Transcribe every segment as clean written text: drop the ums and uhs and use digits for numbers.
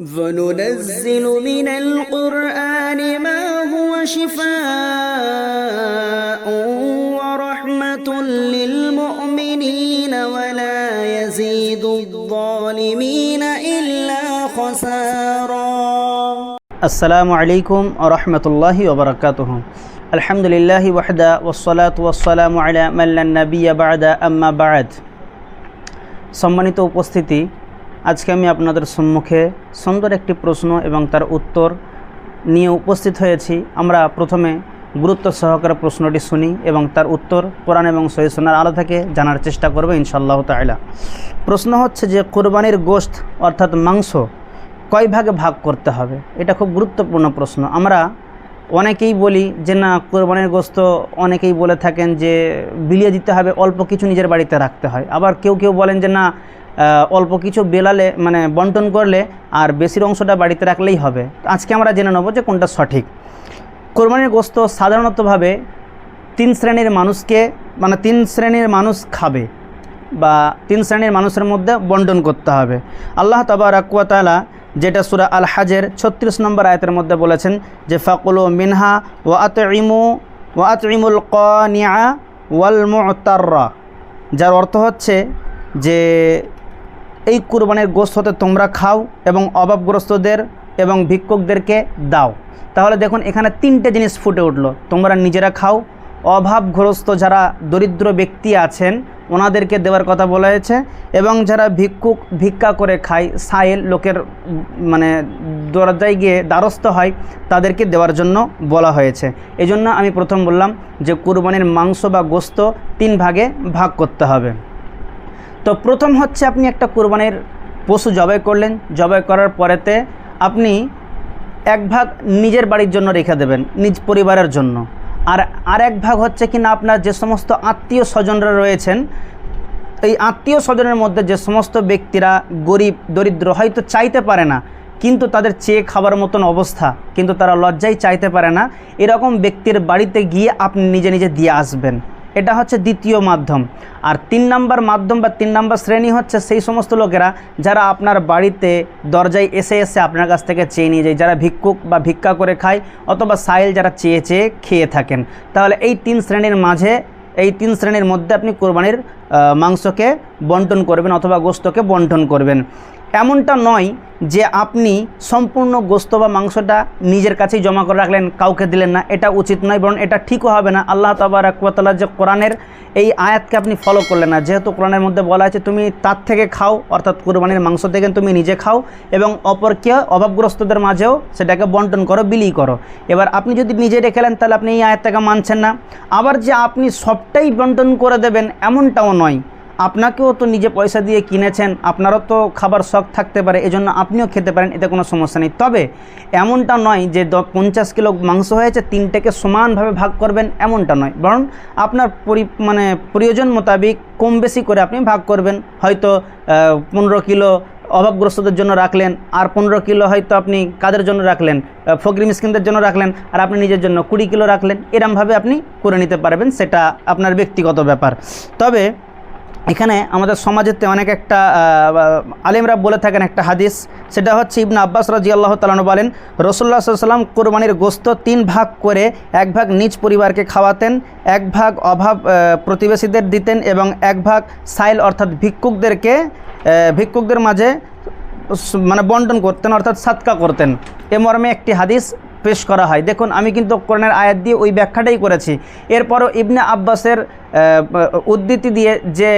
وننزل من القرآن ما هو شفاء ورحمة للمؤمنين ولا يزيد الظالمين إلا خسارا. السلام عليكم ورحمة الله وبركاته. الحمد لله وحده والصلاة والسلام على من لا نبي بعد أما بعد. সম্মানিত উপস্থিতি, আজকে আমি আপনাদের সম্মুখে সুন্দর একটি প্রশ্ন এবং তার উত্তর নিয়ে উপস্থিত হয়েছি। আমরা প্রথমে গুরুত্ব সহকারে প্রশ্নটি শুনি এবং তার উত্তর কোরআন এবং সহিহ সুন্নাহর আলো থেকে জানার চেষ্টা করব ইনশাআল্লাহ তাআলা। প্রশ্ন হচ্ছে যে কুরবানির গোশত অর্থাৎ মাংস কয় ভাগে ভাগ করতে হবে? এটা খুব গুরুত্বপূর্ণ প্রশ্ন। আমরা অনেকেই বলি যে না, কোরবানির গোশত অনেকেই বলে থাকেন যে বিলিয়ে দিতে হবে, অল্প কিছু নিজের বাড়িতে রাখতে হয়। আবার কেউ কেউ বলেন যে না, অল্প কিছু বেলালে মানে বন্টন করলে আর বেশির অংশটা বাড়িতে রাখলেই হবে। আজকে আমরা জেনে নেব যে কোনটা সঠিক। কোরবানির গোশত সাধারণতভাবে তিন শ্রেণীর মানুষ খাবে বা তিন শ্রেণীর মানুষের মধ্যে বন্টন করতে হবে। আল্লাহ তাবারাক ওয়া তাআলা যেটা সূরা আল হাজের 36 নম্বর আয়াতের মধ্যে বলেছেন যে ফাকুলু মিনহা ওয়া আতইমুল কানিআ ওয়াল মু'তাররা, যার অর্থ হচ্ছে যে এই কুরবানির গোশত হতে তোমরা খাও এবং অভাবগ্রস্তদের এবং ভিক্ষুকদেরকে দাও। তাহলে দেখুন এখানে তিনটে জিনিস ফুটে উঠলো। তোমরা নিজেরা খাও, অভাবগ্রস্ত যারা দরিদ্র ব্যক্তি আছেন ওনাদেরকে দেওয়ার কথা বলা হয়েছে, এবং যারা ভিক্ষা করে খায়, সাইল লোকের মানে দরজায় গিয়ে দ্বারস্থ হয়, তাদেরকে দেওয়ার জন্য বলা হয়েছে। এই জন্য আমি প্রথম বললাম যে কুরবানির মাংস বা গোশত তিন ভাগে ভাগ করতে হবে। তো প্রথম হচ্ছে আপনি একটা কুরবানির পশু জবাই করলেন, জবাই করার পরেতে আপনি এক ভাগ নিজের বাড়ির জন্য রেখে দেবেন, নিজ পরিবারের জন্য। আর এক ভাগ হচ্ছে কি না, আপনার যে সমস্ত আত্মীয় স্বজনরা রয়েছেন, এই আত্মীয় স্বজনের মধ্যে যে সমস্ত ব্যক্তিরা গরিব দরিদ্র, হয়তো চাইতে পারে না কিন্তু তাদের চেয়ে খাবার মতন অবস্থা, কিন্তু তারা লজ্জায় চাইতে পারে না, এরকম ব্যক্তির বাড়িতে গিয়ে আপনি নিজে নিজে দিয়ে আসবেন। এটা হচ্ছে দ্বিতীয় মাধ্যম। আর 3 নম্বর মাধ্যম বা 3 নম্বর শ্রেণী হচ্ছে সেই সমস্ত লোকেরা যারা আপনার বাড়িতে দরজায় এসে আপনার কাছ থেকে চেয়ে নিয়ে যায়, যারা ভিক্ষুক বা ভিক্ষা করে খায় অথবা সাইল যারা চেয়ে চেয়ে খেয়ে থাকেন। তাহলে এই 3 শ্রেণীর মধ্যে আপনি কোরবানির মাংসকে বন্টন করবেন অথবা গোশতকে বন্টন করবেন। এমনটা নয় যে আপনি সম্পূর্ণ গোশত বা মাংসটা নিজের কাছেই জমা করে রাখলেন, কাউকে দিলেন না। এটা উচিত নয়, বরং এটা ঠিকও হবে না। আল্লাহ তাবারাক ওয়া তাআলা যে কোরআনের এই আয়াতকে আপনি ফলো করলেন না, যেহেতু কোরআনের মধ্যে বলা আছে তুমি তার থেকে খাও, অর্থাৎ কুরবানির মাংস থেকে তুমি নিজে খাও এবং অপরকে অভাবগ্রস্তদের মাঝেও সেটাকে বন্টন করো, বিলি করো। এবার আপনি যদি নিজে রেখেলেন তাহলে আপনি এই আয়াতটাকে মানছেন না। আবার যে আপনি সবটাই বন্টন করে দেবেন এমনটাও নয়। আপনাকেও তো নিজে পয়সা দিয়ে কিনেছেন, আপনারও তো খাবার শখ থাকতে পারে, এজন্য আপনিও খেতে পারেন, এতে কোনো সমস্যা নেই। তবে এমনটা নয় যে 50 কিলো মাংস হয়েছে 3টেকে সমানভাবে ভাগ করবেন, এমনটা নয়। বরং আপনার প্রয়োজন মোতাবেক কম বেশি করে আপনি ভাগ করবেন। হয়তো 15 কিলো অভাবগ্রস্তদের জন্য রাখলেন, আর 15 কিলো হয়তো আপনি কাদের জন্য রাখলেন, ফকির মিসকিনদের জন্য রাখলেন, আর আপনি নিজের জন্য 20 কিলো রাখলেন। এরমভাবে আপনি করে নিতে পারবেন, সেটা আপনার ব্যক্তিগত ব্যাপার। তবে এখানে আমাদের সমাজেতে অনেক একটা আলেমরা বলে থাকেন একটা হাদিস, সেটা হচ্ছে ইবনে আব্বাস রাদিয়াল্লাহু তাআলা আনহু বলেন রাসূলুল্লাহ সাল্লাল্লাহু আলাইহি ওয়াসাল্লাম কুরবানির গোশত 3 ভাগ করে 1 ভাগ নিজ পরিবারকে খাওয়াতেন, 1 ভাগ অভাব প্রতিবেশীদের দিতেন এবং 1 ভাগ সাইল অর্থাৎ ভিক্ষুকদের মাঝে মানে বন্টন করতেন, অর্থাৎ সাদকা করতেন। এ মর্মে একটি হাদিস পেশ করা হয়। দেখুন আমি কিন্তু কোরআনের আয়াত দিয়ে ওই ব্যাখ্যাটাই করেছি। এরপরও ইবনে আব্বাসের উদ্ধৃতি দিয়ে যে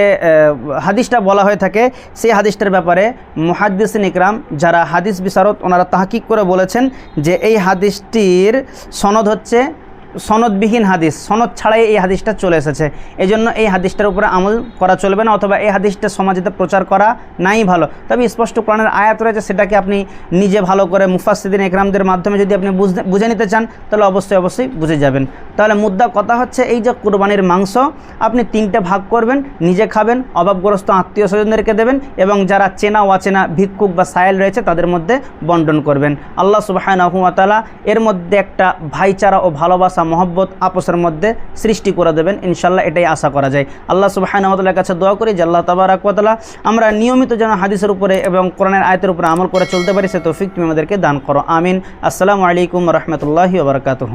হাদিসটা বলা হয়ে থাকে, সেই হাদিসটার ব্যাপারে মুহাদ্দিসিন ইকরাম যারা হাদিস বিশারদ ওনারা তাহকিক করে বলেছেন যে এই হাদিসটির সনদ হচ্ছে সনদবিহীন হাদিস, সনদ ছাড়াই এই হাদিসটা চলে এসেছে। এই জন্য এই হাদিসটার উপরে আমল করা চলবে না, অথবা এই হাদিসটা সমাজেতে প্রচার করা নাই ভালো। তবে স্পষ্ট কোরআনের আয়াত রয়েছে, সেটাকে আপনি নিজে ভালো করে মুফাসসিরিন ইকরামদের মাধ্যমে যদি আপনি বুঝে নিতে চান তাহলে অবশ্যই বুঝে যাবেন। তাহলে মুদ্রা কথা হচ্ছে এই যে কুরবানির মাংস আপনি 3টে ভাগ করবেন, নিজে খাবেন, অভাবগ্রস্ত আত্মীয় স্বজনদেরকে দেবেন এবং যারা চেনা অচেনা ভিক্ষুক বা সাইল রয়েছে তাদের মধ্যে বন্টন করবেন। আল্লাহ সুবহানাহু ওয়া তাআলা এর মধ্যে একটা ভাইচারা ও ভালোবাসা মহব্বত আপোসের মধ্যে সৃষ্টি করে দেবেন ইনশাল্লাহ, এটাই আশা করা যায়। আল্লাহ সুবহানাহু ওয়া তাআলার কাছে দোয়া করি যে আল্লাহ তাবারাক ওয়া তাআলা আমরা নিয়মিত যেন হাদিসের উপরে এবং কোরআনের আয়াতের উপরে আমল করে চলতে পারি, সে তৌফিক তুমি আমাদেরকে দান করো। আমিন। আসসালামু আলাইকুম ওয়া রাহমাতুল্লাহি ওয়া বারাকাতুহু।